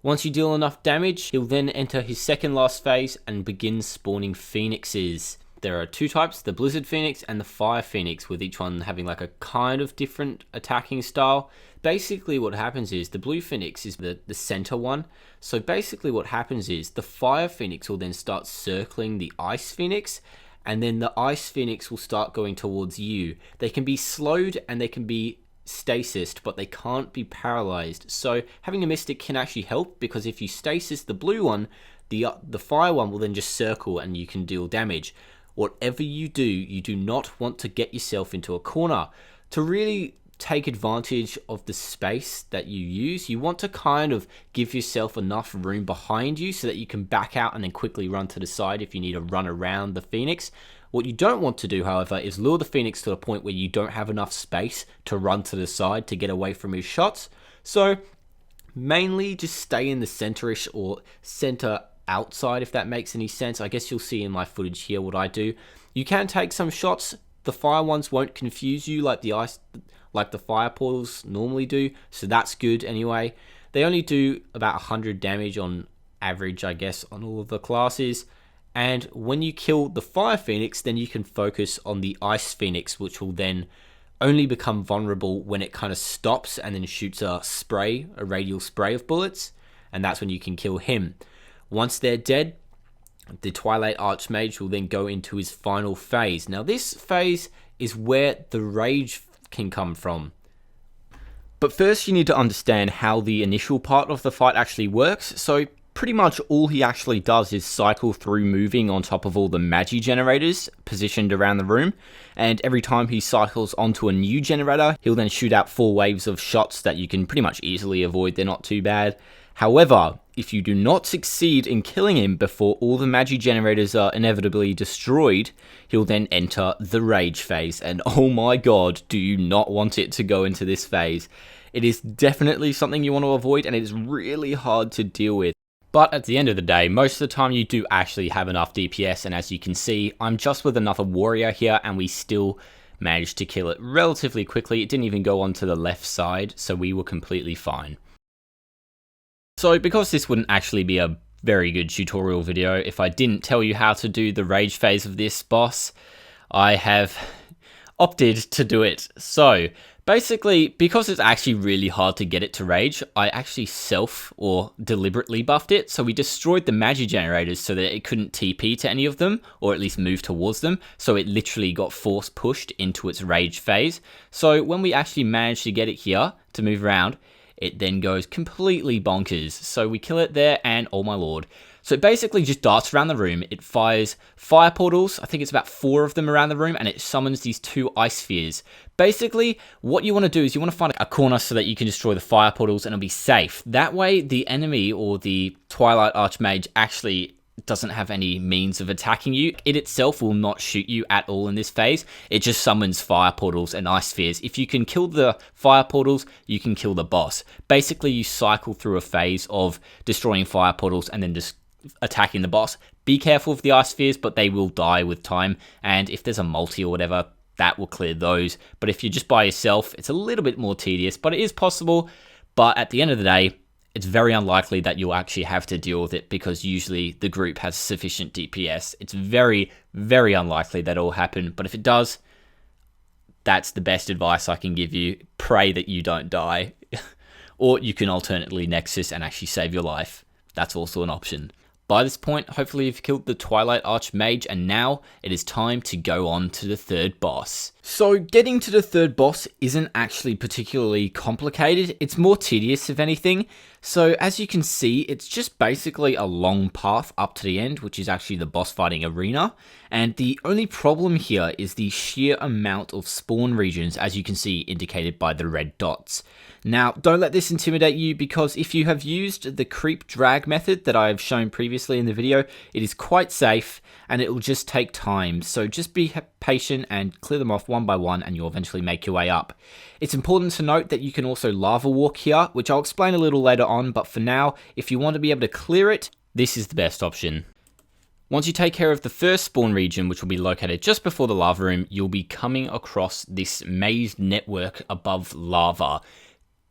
Once you deal enough damage, he'll then enter his second last phase and begin spawning phoenixes. There are 2 types, the Blizzard Phoenix and the Fire Phoenix, with each one having like a kind of different attacking style. Basically what happens is the blue phoenix is the center one. So basically what happens is the fire phoenix will then start circling the ice phoenix, and then the ice phoenix will start going towards you. They can be slowed and they can be stasis, but they can't be paralyzed. So having a mystic can actually help, because if you stasis the blue one, the fire one will then just circle and you can deal damage. Whatever you do not want to get yourself into a corner. To really take advantage of the space that you use, you want to kind of give yourself enough room behind you so that you can back out and then quickly run to the side if you need to run around the phoenix. What you don't want to do, however, is lure the phoenix to a point where you don't have enough space to run to the side to get away from his shots. So mainly just stay in the center-ish or center outside, if that makes any sense. I guess you'll see in my footage here what I do. You can take some shots. The fire ones won't confuse you like the fire portals normally do, so that's good anyway. They only do about 100 damage on average, I guess, on all of the classes. And when you kill the fire phoenix, then you can focus on the ice phoenix, which will then only become vulnerable when it kind of stops and then shoots a radial spray of bullets, and that's when you can kill him. Once they're dead, the Twilight Archmage will then go into his final phase. Now this phase is where the rage can come from. But first you need to understand how the initial part of the fight actually works. So pretty much all he actually does is cycle through moving on top of all the magi generators positioned around the room, and every time he cycles onto a new generator, he'll then shoot out 4 waves of shots that you can pretty much easily avoid. They're not too bad. However, if you do not succeed in killing him before all the magi generators are inevitably destroyed, he'll then enter the rage phase, and oh my god, do you not want it to go into this phase. It is definitely something you want to avoid, and it is really hard to deal with. But at the end of the day, most of the time you do actually have enough DPS, and as you can see, I'm just with another warrior here, and we still managed to kill it relatively quickly. It didn't even go onto the left side, so we were completely fine. So because this wouldn't actually be a very good tutorial video if I didn't tell you how to do the rage phase of this boss, I have opted to do it. So basically, because it's actually really hard to get it to rage, I actually deliberately buffed it. So we destroyed the magi generators so that it couldn't TP to any of them, or at least move towards them. So it literally got force pushed into its rage phase. So when we actually managed to get it here to move around, it then goes completely bonkers. So we kill it there, and oh my lord. So it basically just darts around the room. It fires fire portals. I think it's about 4 of them around the room, and it summons these 2 ice spheres. Basically, what you want to do is you want to find a corner so that you can destroy the fire portals and it'll be safe. That way, the enemy or the Twilight Archmage actually doesn't have any means of attacking you. It itself will not shoot you at all in this phase. It just summons fire portals and ice spheres. If you can kill the fire portals, you can kill the boss. Basically, you cycle through a phase of destroying fire portals and then just attacking the boss. Be careful of the ice spheres, but they will die with time, and if there's a multi or whatever, that will clear those. But if you're just by yourself, it's a little bit more tedious, but it is possible. But at the end of the day, it's very unlikely that you'll actually have to deal with it, because usually the group has sufficient DPS. It's very, very unlikely that it'll happen, but if it does, that's the best advice I can give you. Pray that you don't die. Or you can alternately Nexus and actually save your life. That's also an option. By this point, hopefully you've killed the Twilight Archmage, and now it is time to go on to the third boss. So getting to the third boss isn't actually particularly complicated. It's more tedious if anything. So as you can see, it's just basically a long path up to the end, which is actually the boss fighting arena. And the only problem here is the sheer amount of spawn regions, as you can see indicated by the red dots. Now, don't let this intimidate you, because if you have used the creep drag method that I have shown previously in the video, it is quite safe and it will just take time. So just be patient and clear them off one by one, and you'll eventually make your way up. It's important to note that you can also lava walk here, which I'll explain a little later on, but for now, if you want to be able to clear it, this is the best option. Once you take care of the first spawn region, which will be located just before the lava room, you'll be coming across this maze network above lava.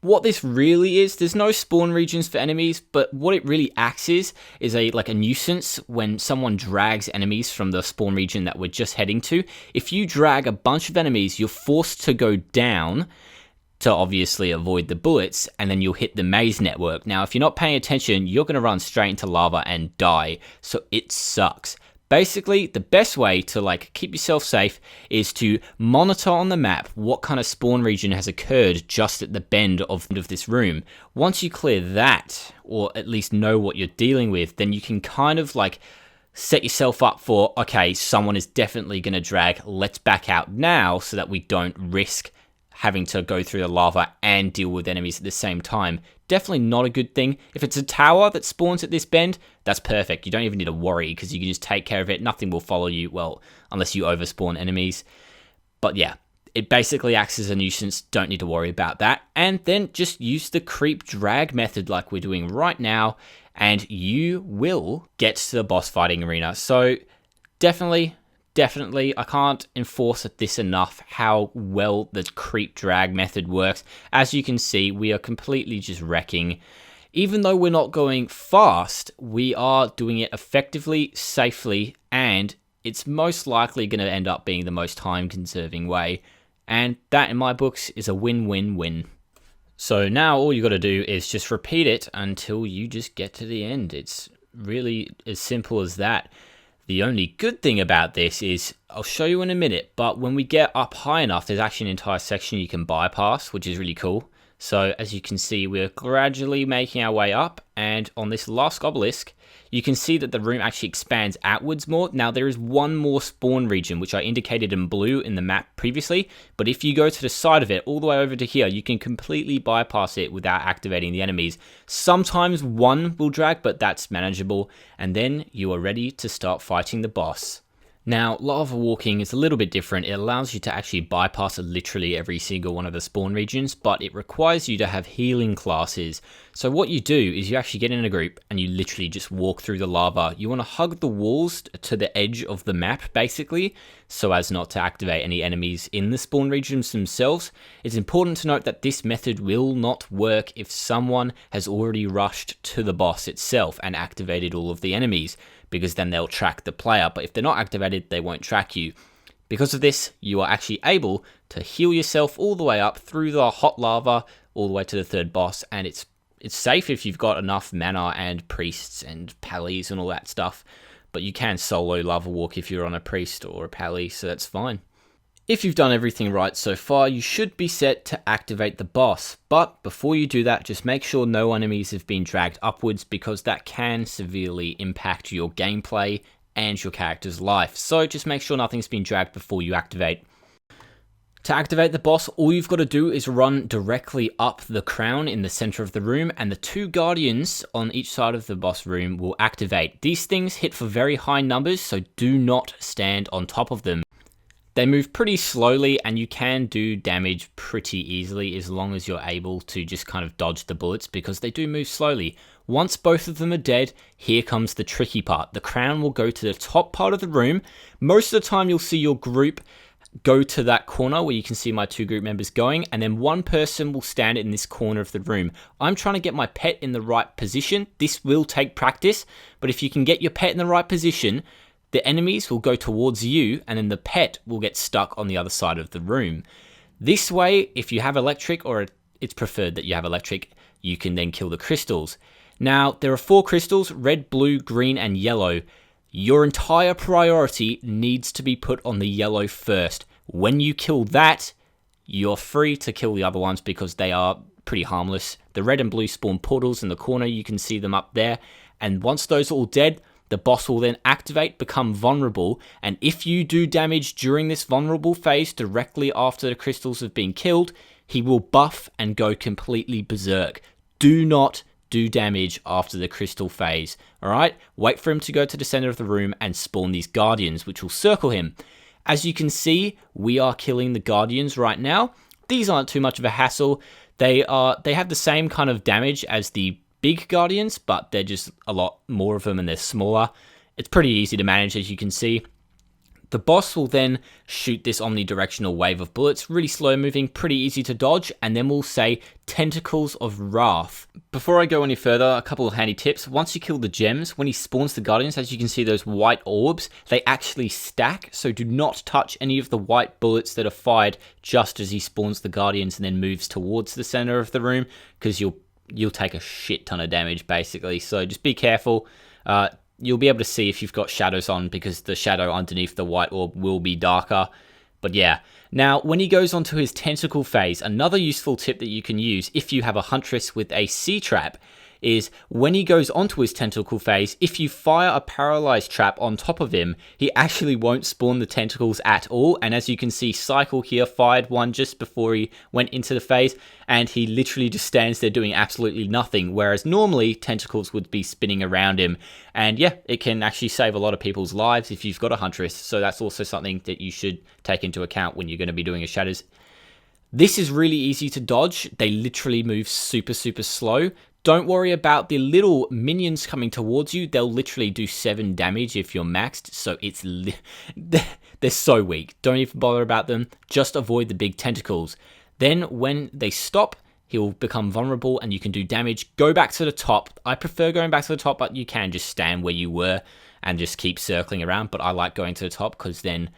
What this really is, there's no spawn regions for enemies, but what it really acts is like a nuisance when someone drags enemies from the spawn region that we're just heading to. If you drag a bunch of enemies, you're forced to go down to obviously avoid the bullets, and then you'll hit the maze network. Now, if you're not paying attention, you're going to run straight into lava and die, so it sucks. Basically, the best way to like keep yourself safe is to monitor on the map what kind of spawn region has occurred just at the bend of this room. Once you clear that, or at least know what you're dealing with, then you can kind of like set yourself up for, okay, someone is definitely going to drag, let's back out now so that we don't risk having to go through the lava and deal with enemies at the same time. Definitely not a good thing. If it's a tower that spawns at this bend, that's perfect. You don't even need to worry because you can just take care of it. Nothing will follow you, well, unless you overspawn enemies. But yeah, it basically acts as a nuisance. Don't need to worry about that. And then just use the creep drag method like we're doing right now, and you will get to the boss fighting arena. So definitely, I can't enforce this enough how well the creep drag method works. As you can see, we are completely just wrecking. Even though we're not going fast, we are doing it effectively, safely, and it's most likely going to end up being the most time-conserving way. And that, in my books, is a win-win-win. So now all you got to do is just repeat it until you just get to the end. It's really as simple as that. The only good thing about this is, I'll show you in a minute, but when we get up high enough, there's actually an entire section you can bypass, which is really cool. So as you can see, we're gradually making our way up, and on this last obelisk, you can see that the room actually expands outwards more. Now there is one more spawn region, which I indicated in blue in the map previously, but if you go to the side of it, all the way over to here, you can completely bypass it without activating the enemies. Sometimes one will drag, but that's manageable, and then you are ready to start fighting the boss. Now, lava walking is a little bit different. It allows you to actually bypass literally every single one of the spawn regions, but it requires you to have healing classes. So what you do is you actually get in a group and you literally just walk through the lava. You want to hug the walls to the edge of the map, basically, so as not to activate any enemies in the spawn regions themselves. It's important to note that this method will not work if someone has already rushed to the boss itself and activated all of the enemies, because then they'll track the player, but if they're not activated, they won't track you. Because of this, you are actually able to heal yourself all the way up through the hot lava, all the way to the third boss, and it's safe if you've got enough mana and priests and pallies and all that stuff, but you can solo lava walk if you're on a priest or a pally, so that's fine. If you've done everything right so far, you should be set to activate the boss, but before you do that, just make sure no enemies have been dragged upwards, because that can severely impact your gameplay and your character's life. So just make sure nothing's been dragged before you activate. To activate the boss, all you've got to do is run directly up the crown in the center of the room, and the two guardians on each side of the boss room will activate. These things hit for very high numbers, so do not stand on top of them. They move pretty slowly, and you can do damage pretty easily as long as you're able to just kind of dodge the bullets, because they do move slowly. Once both of them are dead, here comes the tricky part. The crown will go to the top part of the room. Most of the time you'll see your group go to that corner where you can see my two group members going, and then one person will stand in this corner of the room. I'm trying to get my pet in the right position. This will take practice, but if you can get your pet in the right position, the enemies will go towards you, and then the pet will get stuck on the other side of the room. This way, if you have electric, or it's preferred that you have electric, you can then kill the crystals. Now, there are 4 crystals: red, blue, green, and yellow. Your entire priority needs to be put on the yellow first. When you kill that, you're free to kill the other ones because they are pretty harmless. The red and blue spawn portals in the corner, you can see them up there. And once those are all dead, the boss will then activate, become vulnerable, and if you do damage during this vulnerable phase directly after the crystals have been killed, he will buff and go completely berserk. Do not do damage after the crystal phase, alright? Wait for him to go to the center of the room and spawn these guardians, which will circle him. As you can see, we are killing the guardians right now. These aren't too much of a hassle. They have the same kind of damage as the big guardians, but they're just a lot more of them and they're smaller. It's pretty easy to manage, as you can see. The boss will then shoot this omnidirectional wave of bullets, really slow moving, pretty easy to dodge, and then we'll say Tentacles of Wrath. Before I go any further, a couple of handy tips. Once you kill the gems, when he spawns the Guardians, as you can see those white orbs, they actually stack, so do not touch any of the white bullets that are fired just as he spawns the Guardians and then moves towards the center of the room, because you'll take a shit ton of damage basically, so just be careful. You'll be able to see if you've got shadows on because the shadow underneath the white orb will be darker. But yeah, now when he goes onto his tentacle phase, another useful tip that you can use if you have a Huntress with a C-trap is when he goes onto his tentacle phase, if you fire a paralyzed trap on top of him, he actually won't spawn the tentacles at all. And as you can see, Cycle here fired one just before he went into the phase, and he literally just stands there doing absolutely nothing, whereas normally tentacles would be spinning around him. And yeah, it can actually save a lot of people's lives if you've got a Huntress, so that's also something that you should take into account when you're going to be doing a Shatters. This is really easy to dodge. They literally move super slow. Don't worry about the little minions coming towards you. They'll literally do 7 damage if you're maxed, so they're so weak. Don't even bother about them. Just avoid the big tentacles. Then when they stop, he'll become vulnerable and you can do damage. Go back to the top. I prefer going back to the top, but you can just stand where you were and just keep circling around. But I like going to the top because then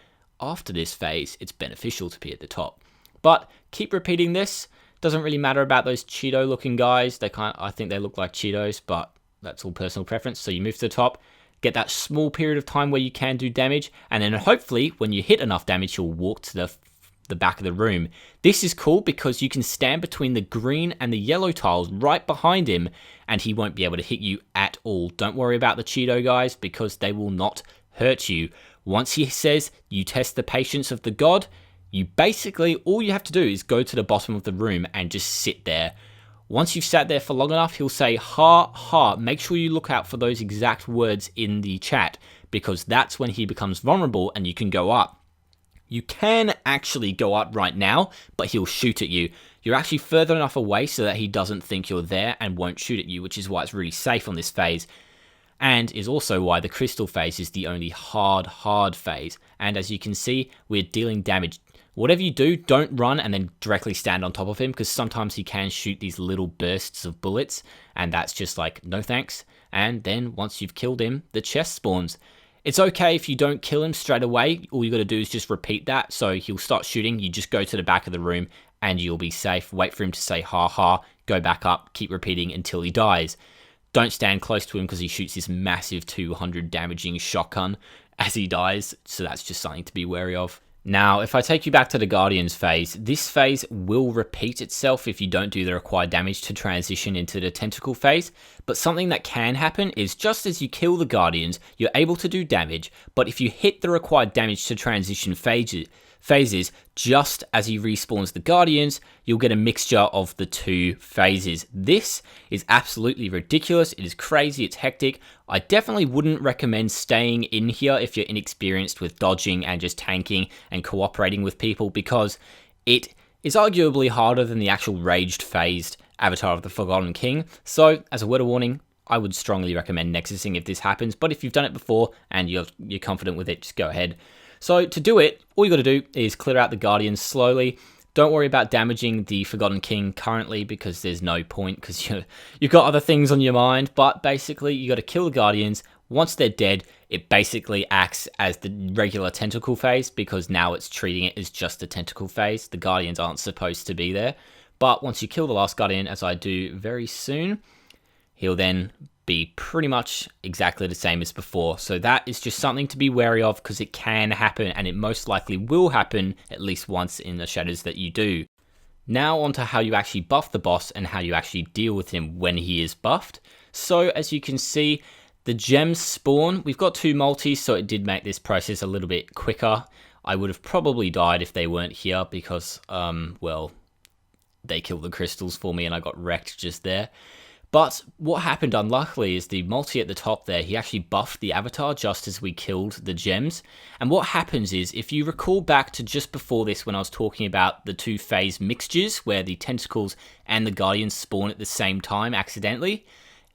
after this phase, it's beneficial to be at the top. But keep repeating this. Doesn't really matter about those Cheeto looking guys. I think they look like Cheetos, but that's all personal preference. So you move to the top, get that small period of time where you can do damage, and then hopefully when you hit enough damage, you'll walk to the back of the room. This is cool because you can stand between the green and the yellow tiles right behind him, and he won't be able to hit you at all. Don't worry about the Cheeto guys because they will not hurt you. Once he says you test the patience of the god, you basically, all you have to do is go to the bottom of the room and just sit there. Once you've sat there for long enough, he'll say, ha, ha. Make sure you look out for those exact words in the chat, because that's when he becomes vulnerable and you can go up. You can actually go up right now, but he'll shoot at you. You're actually further enough away so that he doesn't think you're there and won't shoot at you, which is why it's really safe on this phase. And is also why the crystal phase is the only hard phase. And as you can see, we're dealing damage. Whatever you do, don't run and then directly stand on top of him, because sometimes he can shoot these little bursts of bullets, and that's just like, no thanks. And then once you've killed him, the chest spawns. It's okay if you don't kill him straight away. All you got to do is just repeat that. So he'll start shooting, you just go to the back of the room and you'll be safe. Wait for him to say ha ha, go back up, keep repeating until he dies. Don't stand close to him because he shoots this massive 200 damaging shotgun as he dies, so that's just something to be wary of. Now, if I take you back to the Guardians phase, this phase will repeat itself if you don't do the required damage to transition into the Tentacle phase, but something that can happen is just as you kill the Guardians, you're able to do damage, but if you hit the required damage to transition phases just as he respawns the Guardians, you'll get a mixture of the two phases. This is absolutely ridiculous. It is crazy. It's hectic. I definitely wouldn't recommend staying in here if you're inexperienced with dodging and just tanking and cooperating with people, because it is arguably harder than the actual raged phased Avatar of the Forgotten King. So as a word of warning, I would strongly recommend nexusing if this happens, but if you've done it before and you're confident with it, just go ahead. So to do it, all you got to do is clear out the Guardians slowly. Don't worry about damaging the Forgotten King currently, because there's no point, because you've got other things on your mind. But basically, you got to kill the Guardians. Once they're dead, it basically acts as the regular Tentacle phase, because now it's treating it as just a Tentacle phase. The Guardians aren't supposed to be there. But once you kill the last Guardian, as I do very soon, he'll then be pretty much exactly the same as before. So that is just something to be wary of, because it can happen, and it most likely will happen at least once in the Shatters that you do. Now onto how you actually buff the boss and how you actually deal with him when he is buffed. So as you can see, the gems spawn. We've got 2 multis, so it did make this process a little bit quicker. I would have probably died if they weren't here, because, well, they killed the crystals for me and I got wrecked just there. But what happened unluckily is the multi at the top there, he actually buffed the avatar just as we killed the gems. And what happens is, if you recall back to just before this when I was talking about the 2 phase mixtures where the tentacles and the guardians spawn at the same time accidentally,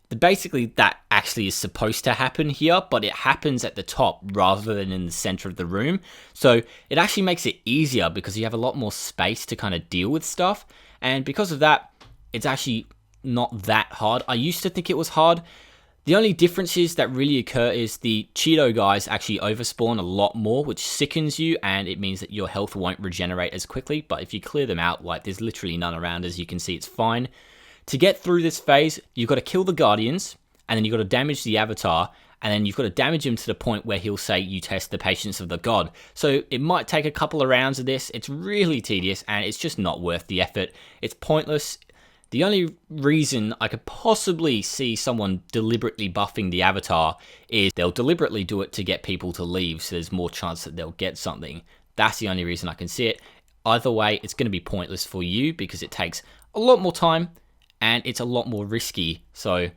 Basically, that actually is supposed to happen here, but it happens at the top rather than in the center of the room. So it actually makes it easier because you have a lot more space to kind of deal with stuff. And because of that, it's actually not that hard. I used to think it was hard. The only differences that really occur is the Cheeto guys actually overspawn a lot more, which sickens you, and it means that your health won't regenerate as quickly. But if you clear them out, like there's literally none around, as you can see, it's fine. To get through this phase, you've got to kill the Guardians, and then you've got to damage the Avatar, and then you've got to damage him to the point where he'll say you test the patience of the god. So it might take a couple of rounds of this. It's really tedious, and it's just not worth the effort. It's pointless. The only reason I could possibly see someone deliberately buffing the Avatar is they'll deliberately do it to get people to leave, so there's more chance that they'll get something. That's the only reason I can see it. Either way, it's going to be pointless for you because it takes a lot more time, and it's a lot more risky. So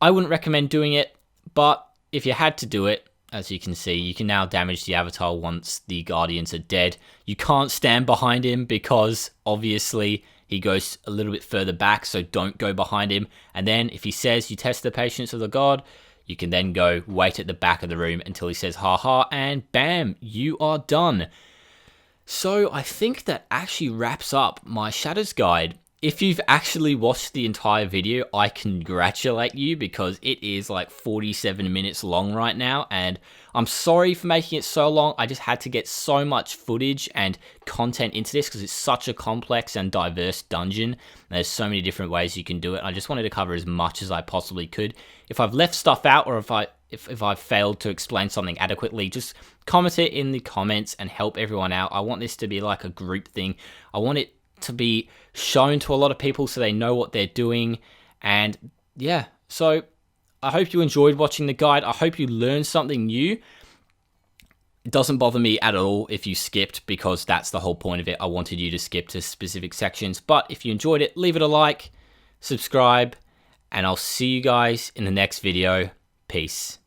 I wouldn't recommend doing it, but if you had to do it, as you can see, you can now damage the Avatar once the Guardians are dead. You can't stand behind him because obviously he goes a little bit further back, so don't go behind him. And then if he says you test the patience of the god, you can then go wait at the back of the room until he says ha ha, and bam, you are done. So I think that actually wraps up my Shatters guide. If you've actually watched the entire video, I congratulate you because it is like 47 minutes long right now, and I'm sorry for making it so long. I just had to get so much footage and content into this because it's such a complex and diverse dungeon. And there's so many different ways you can do it. I just wanted to cover as much as I possibly could. If I've left stuff out, or if I've failed to explain something adequately, just comment it in the comments and help everyone out. I want this to be like a group thing. I want it to be shown to a lot of people so they know what they're doing. And yeah, so I hope you enjoyed watching the guide. I hope you learned something new. It doesn't bother me at all if you skipped, because that's the whole point of it. I wanted you to skip to specific sections. But if you enjoyed it, leave it a like, subscribe, and I'll see you guys in the next video. Peace.